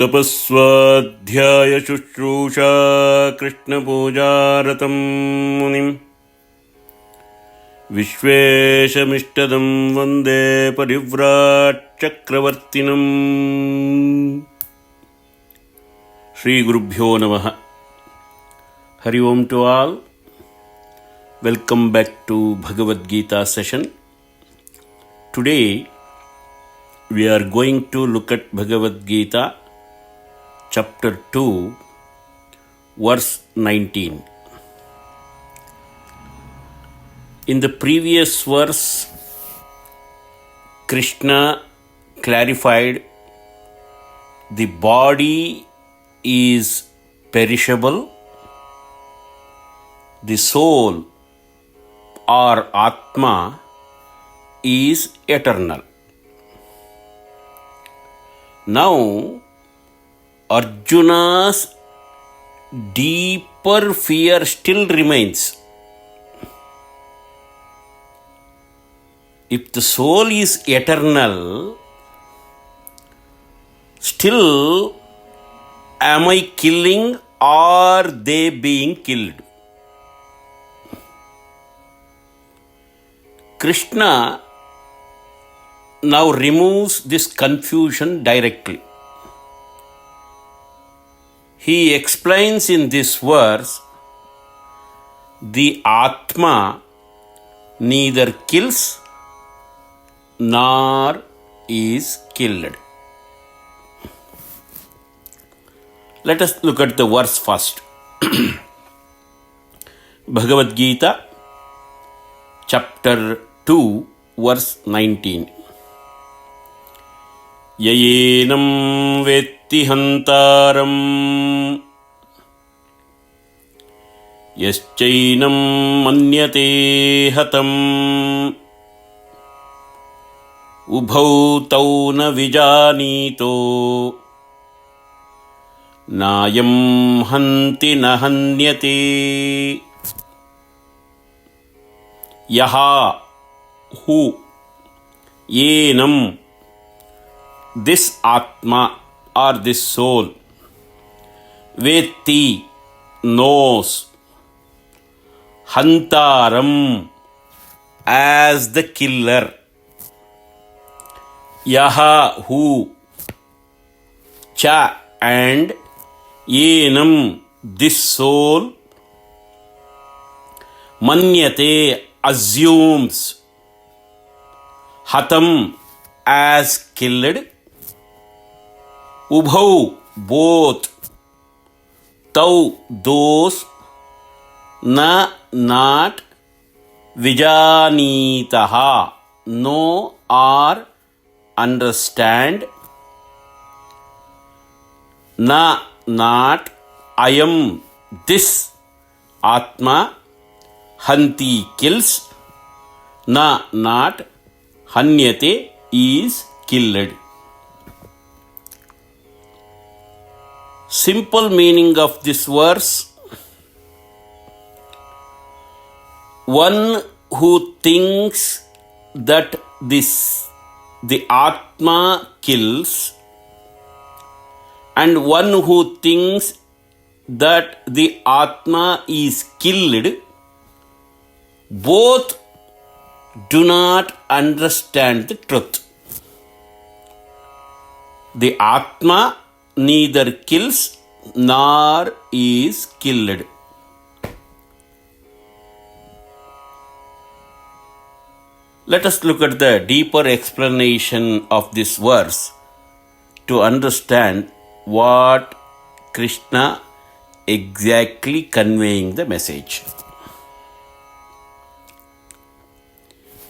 तपस्वाध्याय शुश्रूषा कृष्णपूजारतं मुनिम् विश्वेशमिष्टदं वन्दे परिव्राट्चक्रवर्तिनम् श्रीगुरुभ्यो नमः. Hari Om to all. Welcome back to Bhagavad Gita session. Today we are going to look at Bhagavad Gita chapter 2 verse 19. In the previous verse, Krishna clarified the body is perishable, the soul or Atma is eternal. Now, Arjuna's deeper fear still remains. If the soul is eternal, still am I killing or they being killed? Krishna now removes this confusion directly. He explains in this verse, the Atma neither kills nor is killed. Let us look at the verse first. Bhagavad Gita chapter 2 verse 19. Yayenam vetti hantaram yaschainam manyate hatam ubhau tau na vijanito nayam hanti na hanyate. Yaha, who, yenam, this Atma or this soul, vetti, knows, hantaram, as the killer. Yaha, who, cha, and yenam, this soul, manyate, assumes, hatam, as killed, ubhau, both, tau, those, na, not, vijanitaha, know or understand, na, not, ayam, this Atma, hanti, kills, na, not, hanyate, is killed. Simple meaning of this verse: one who thinks that the Atma kills, and one who thinks that the Atma is killed, both do not understand the truth. The Atma neither kills nor is killed. Let us look at the deeper explanation of this verse to understand what Krishna exactly conveying the message.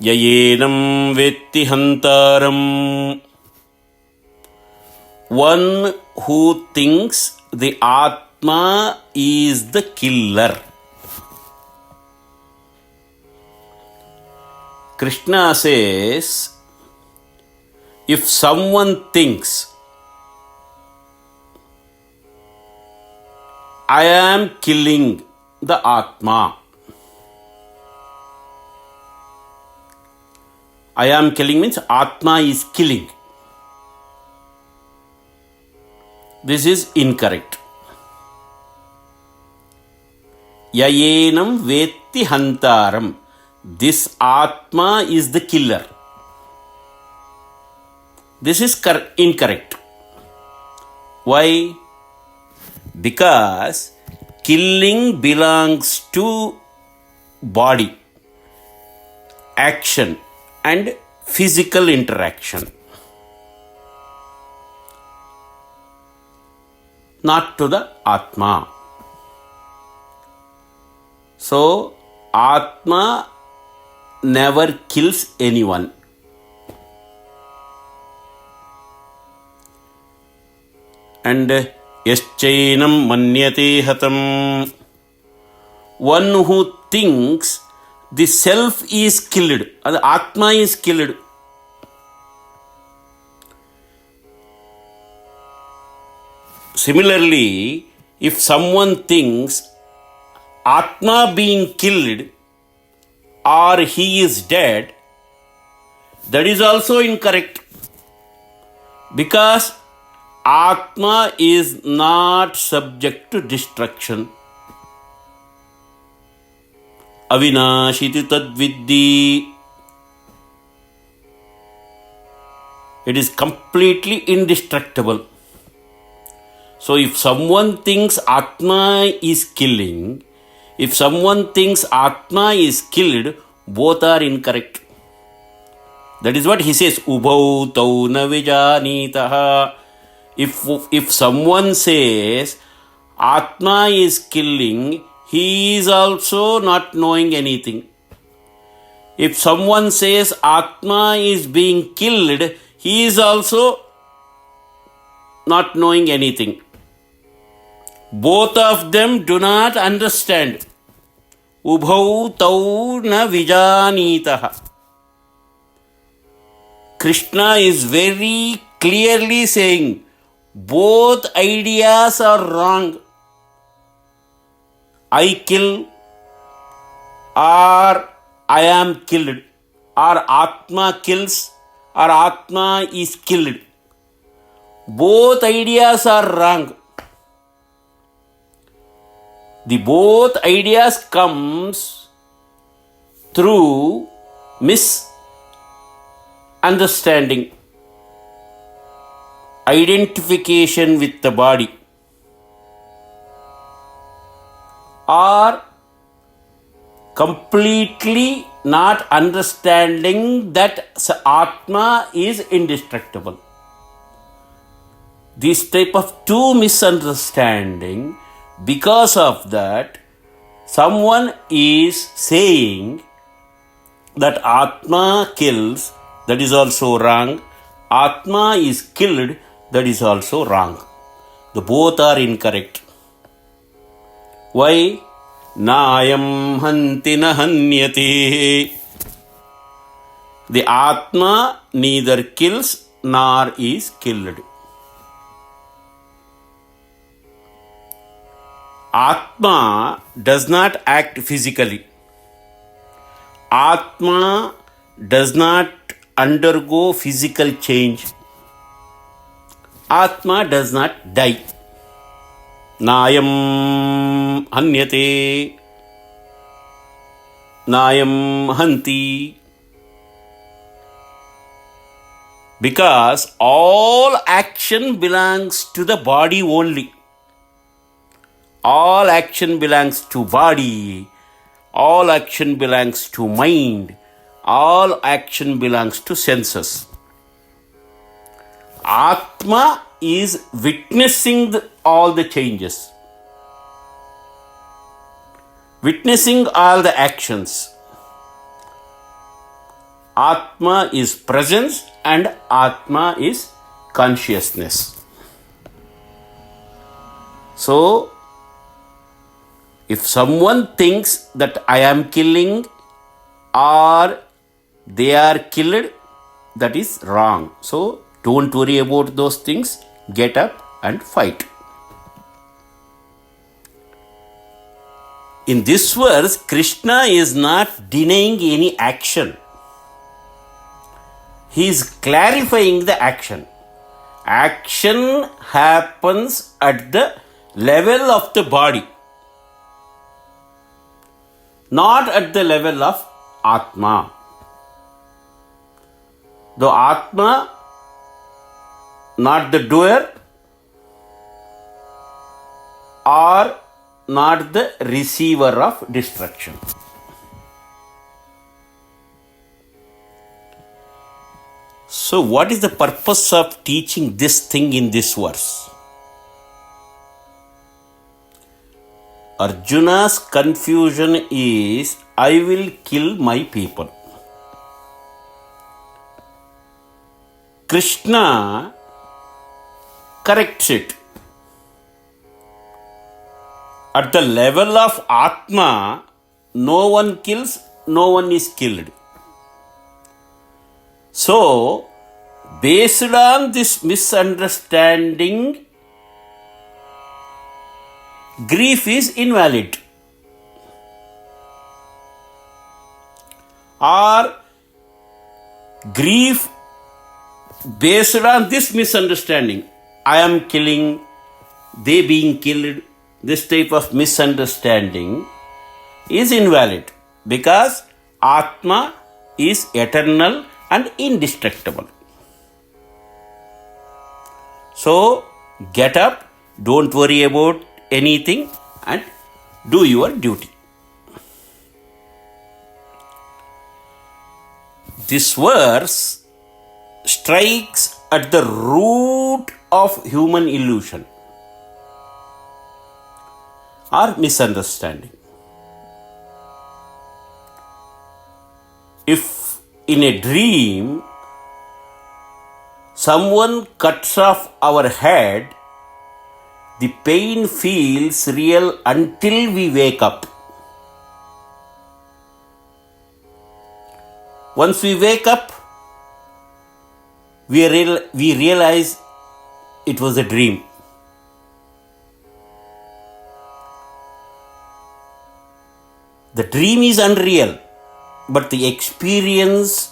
Yayenam vetti hantaram, one who thinks the Atma is the killer. Krishna says, if someone thinks, I am killing the Atma, I am killing means Atma is killing. This is incorrect. Yayenam vetti hantaram. This Atma is the killer. This is incorrect. Why? Because killing belongs to body, action, and physical interaction, not to the Atma. So, Atma never kills anyone. And yaschainam manyate hatam. One who thinks the self is killed, the Atma is killed. Similarly, if someone thinks Atma being killed or he is dead, that is also incorrect. Because Atma is not subject to destruction. Avinashiti tadviddi. It is completely indestructible. So if someone thinks Atma is killing, if someone thinks Atma is killed, both are incorrect. That is what he says, Ubhau tau na vijanitaha. If someone says Atma is killing, he is also not knowing anything. If someone says Atma is being killed, he is also not knowing anything. Both of them do not understand. Ubhau tau na vijanitaha. Krishna is very clearly saying, both ideas are wrong. I kill or I am killed, or Atma kills or Atma is killed. Both ideas are wrong. The both ideas comes through misunderstanding, identification with the body, or completely not understanding that Atma is indestructible. This type of two misunderstanding, because of that, someone is saying that Atma kills, that is also wrong. Atma is killed, that is also wrong. The both are incorrect. Why? Nayam hanti na hanyate. The Atma neither kills nor is killed. Atma does not act physically. Atma does not undergo physical change. Atma does not die. Nayam hanyate. Nayam hanti. Because all action belongs to the body only. All action belongs to body. All action belongs to mind. All action belongs to senses. Atma is witnessing all the changes. Witnessing all the actions. Atma is presence and Atma is consciousness. So, if someone thinks that I am killing or they are killed, that is wrong. So, don't worry about those things. Get up and fight. In this verse, Krishna is not denying any action. he is clarifying the action. Action happens at the level of the body, not at the level of Atma. The Atma, not the doer, or not the receiver of destruction. So, what is the purpose of teaching this thing in this verse? Arjuna's confusion is, I will kill my people. Krishna corrects it. At the level of Atma, no one kills, no one is killed. So, based on this misunderstanding, grief is invalid. Or grief based on this misunderstanding, I am killing, they being killed, this type of misunderstanding is invalid because Atma is eternal and indestructible. So, get up, don't worry about anything and do your duty. This verse strikes at the root of human illusion or misunderstanding. If in a dream someone cuts off our head, the pain feels real until we wake up. Once we wake up, we realize it was a dream. The dream is unreal, but the experience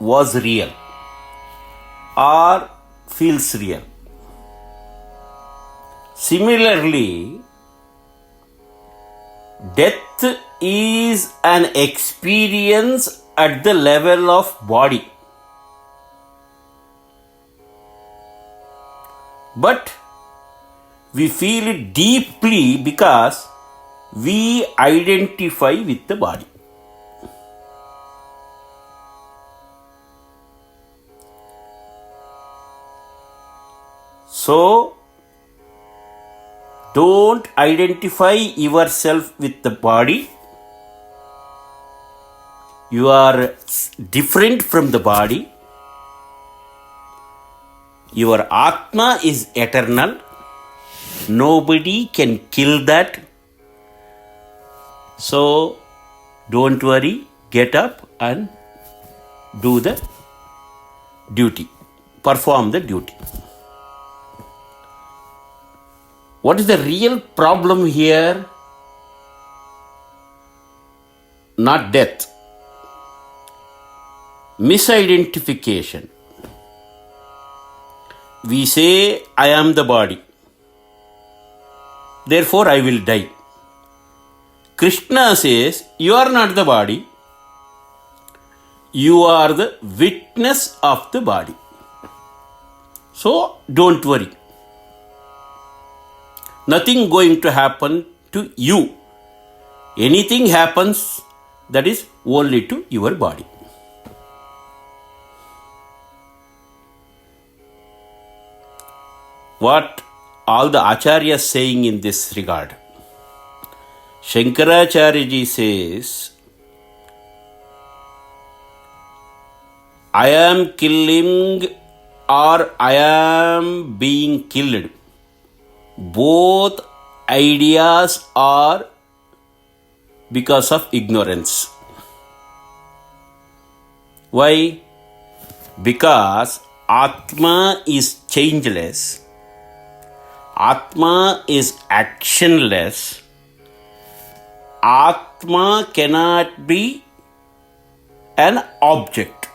was real or feels real. Similarly, death is an experience at the level of body. But we feel it deeply because we identify with the body. So, don't identify yourself with the body. You are different from the body. Your Atma is eternal. Nobody can kill that. So, don't worry. Get up and do the duty. Perform the duty. What is the real problem here? Not death. Misidentification. We say, I am the body. Therefore, I will die. Krishna says, you are not the body. You are the witness of the body. So, don't worry. Nothing going to happen to you. Anything happens, that is only to your body. What all the acharyas saying in this regard? Shankaracharya ji says, I am killing or I am being killed. Both ideas are because of ignorance. Why? Because Atma is changeless. Atma is actionless. Atma cannot be an object.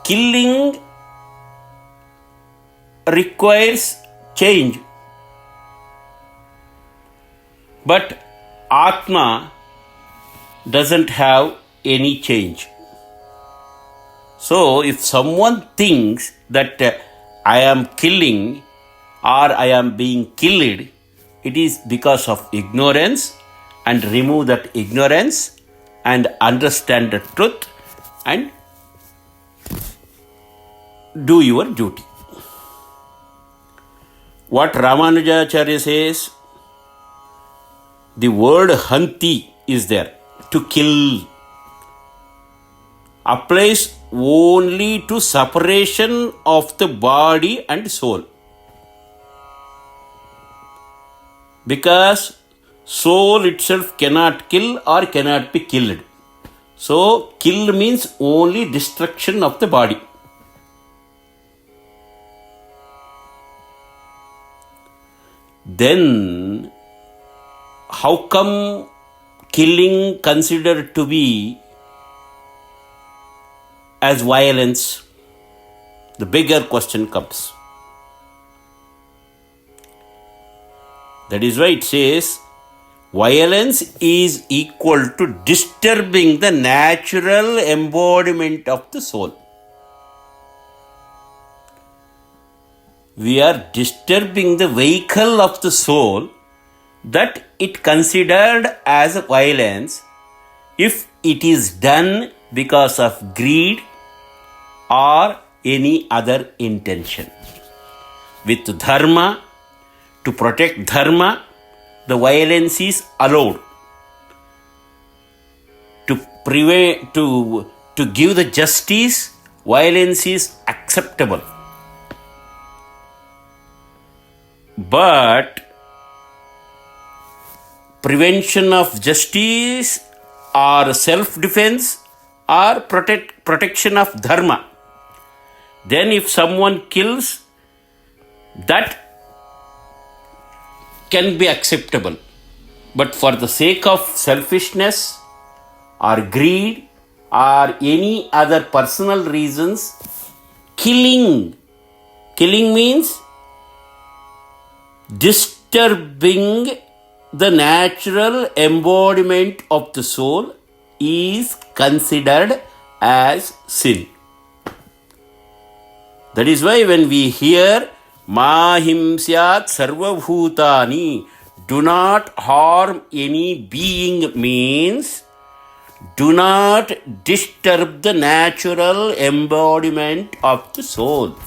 killing requires change. But Atma doesn't have any change. So if someone thinks that I am killing or I am being killed, it is because of ignorance, and remove that ignorance and understand the truth and do your duty. What Ramanujacharya says, the word hanti is there, to kill, applies only to separation of the body and soul. Because soul itself cannot kill or cannot be killed. So, kill means only destruction of the body. Then, how come killing considered to be as violence? The bigger question comes. That is why it says, violence is equal to disturbing the natural embodiment of the soul. We are disturbing the vehicle of the soul, that it considered as violence if it is done because of greed or any other intention. With dharma, to protect dharma, the violence is allowed. To give the justice, violence is acceptable. But prevention of justice or self-defense or protection of dharma, then if someone kills, that can be acceptable. But for the sake of selfishness or greed or any other personal reasons, killing means disturbing the natural embodiment of the soul is considered as sin. That is why when we hear Mahim Syat Sarva Bhutani, do not harm any being, means do not disturb the natural embodiment of the soul.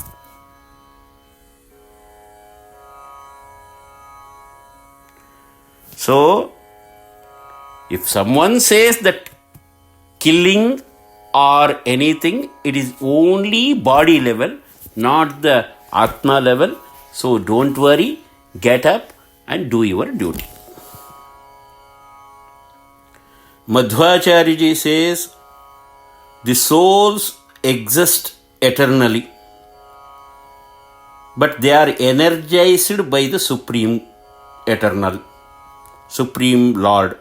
So, if someone says that killing or anything, it is only body level, not the Atma level. So, don't worry, get up and do your duty. Madhvacharya ji says, the souls exist eternally, but they are energized by the Supreme Eternal, Supreme Lord.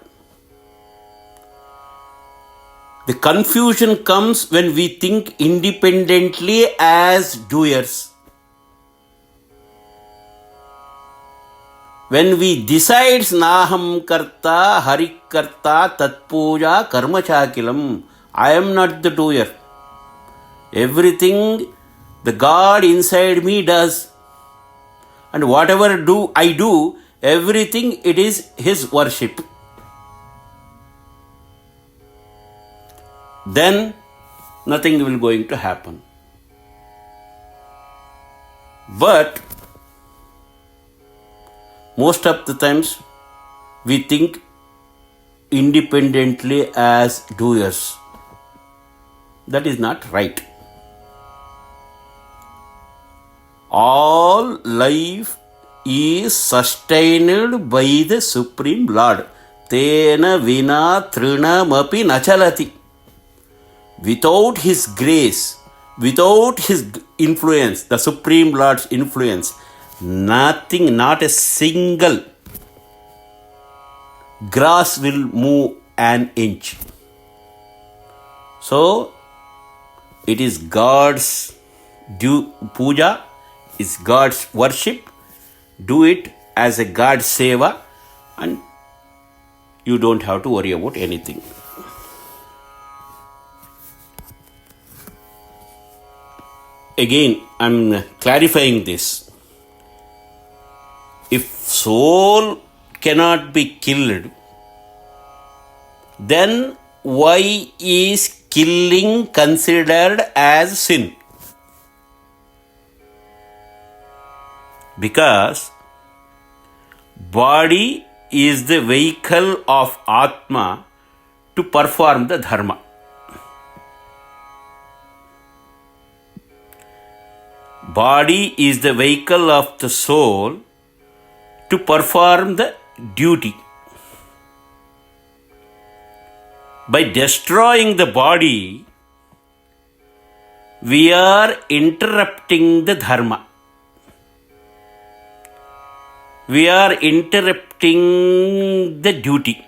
The confusion comes when we think independently as doers. When we decide Naham Karta, Hari Karta, Tat Puja, Karma Chakilam, I am not the doer. Everything the God inside me does. And whatever I do, everything it is His worship. Then nothing will going to happen. But most of the times we think independently as doers. That is not right. All life is sustained by the Supreme Lord. Tena vina trinamapi nachalati. Without His grace, without His influence, the Supreme Lord's influence, nothing, not a single grass will move an inch. So, It is God's due puja, is God's worship. Do it as a God seva, and you don't have to worry about anything. Again, I'm clarifying this. If soul cannot be killed, then why is killing considered as sin? Because body is the vehicle of Atma to perform the dharma. Body is the vehicle of the soul to perform the duty. By destroying the body, we are interrupting the dharma. We are interrupting the duty.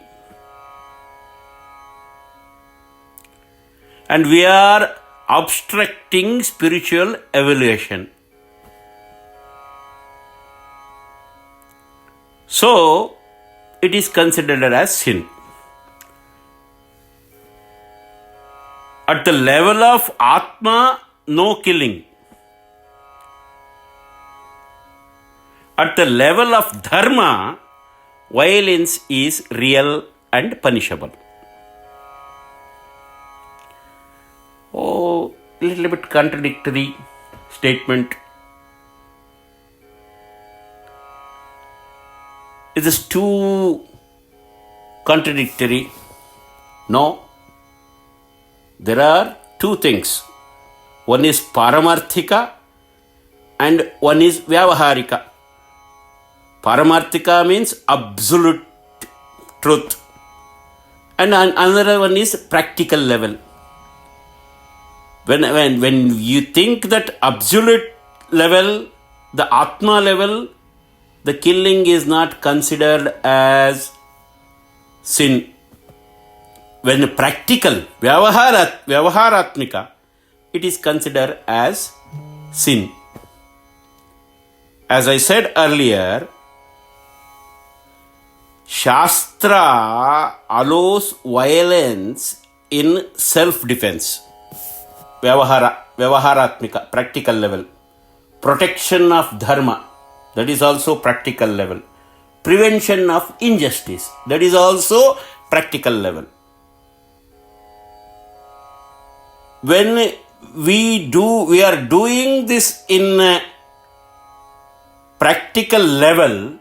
And we are obstructing spiritual evolution. So, it is considered as sin. At the level of Atma, no killing. At the level of Dharma, violence is real and punishable. Oh, little bit contradictory statement. Is this too contradictory? No. There are two things. One is Paramarthika and one is Vyavaharika. Paramarthika means absolute truth. And another one is practical level. When you think that absolute level, the Atma level, the killing is not considered as sin. When practical, Vyavaharatmika, it is considered as sin. As I said earlier, Shastra allows violence in self-defense. Vyavaharatmika, practical level. Protection of dharma, that is also practical level. Prevention of injustice, that is also practical level. When we are doing this in a practical level,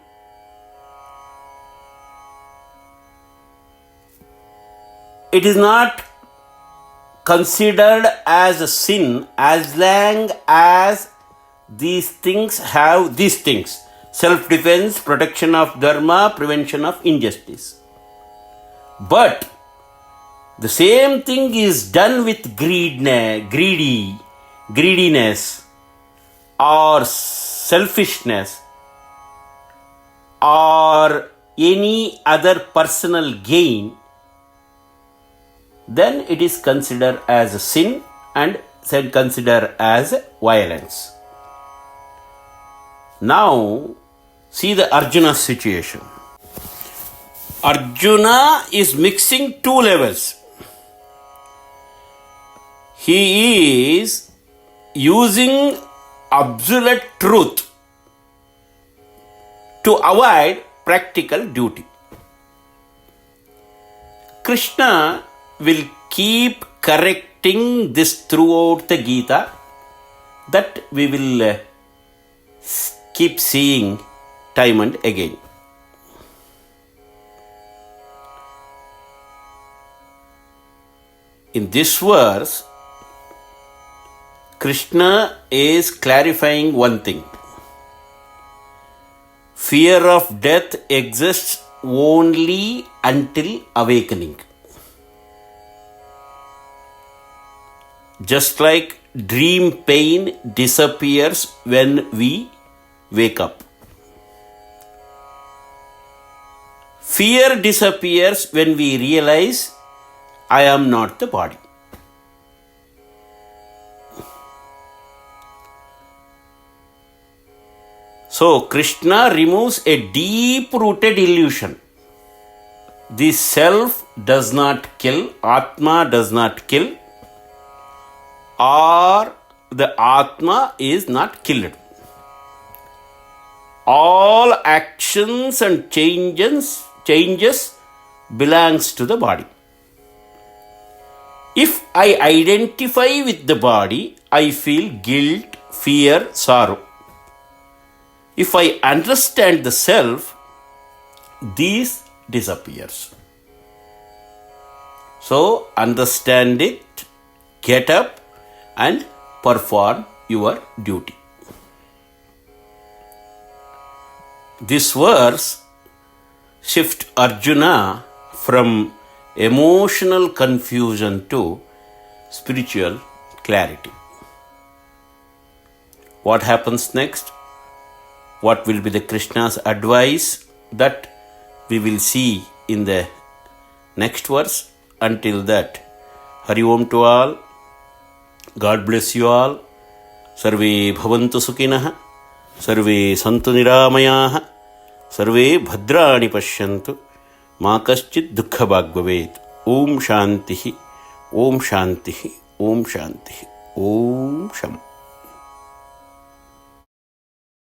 it is not considered as a sin as long as these things have these things: self-defense, protection of dharma, prevention of injustice. But the same thing is done with greediness or selfishness or any other personal gain, then it is considered as a sin and considered as violence. Now, see the Arjuna situation. Arjuna is mixing two levels. He is using absolute truth to avoid practical duty. Krishna will keep correcting this throughout the Gita, that we will keep seeing time and again. In this verse, Krishna is clarifying one thing. Fear of death exists only until awakening. Just like dream pain disappears when we wake up. Fear disappears when we realize I am not the body. So Krishna removes a deep-rooted illusion. The self does not kill, Atma does not kill, or the Atma is not killed. All actions and changes belongs to the body. If I identify with the body, I feel guilt, fear, sorrow. If I understand the self, these disappears. So understand it, get up and perform your duty. This verse shifts Arjuna from emotional confusion to spiritual clarity. What happens next? What will be the Krishna's advice? That we will see in the next verse. Until that, Hari Om to all. God bless you all. Sarve bhavantu sukhinah. Sarve santu niramayaah. Sarve bhadrani pashyantu. Ma kaschid dukkha bhag bhavet. Om shantihi. Om shantihi. Om shantihi. Om sham.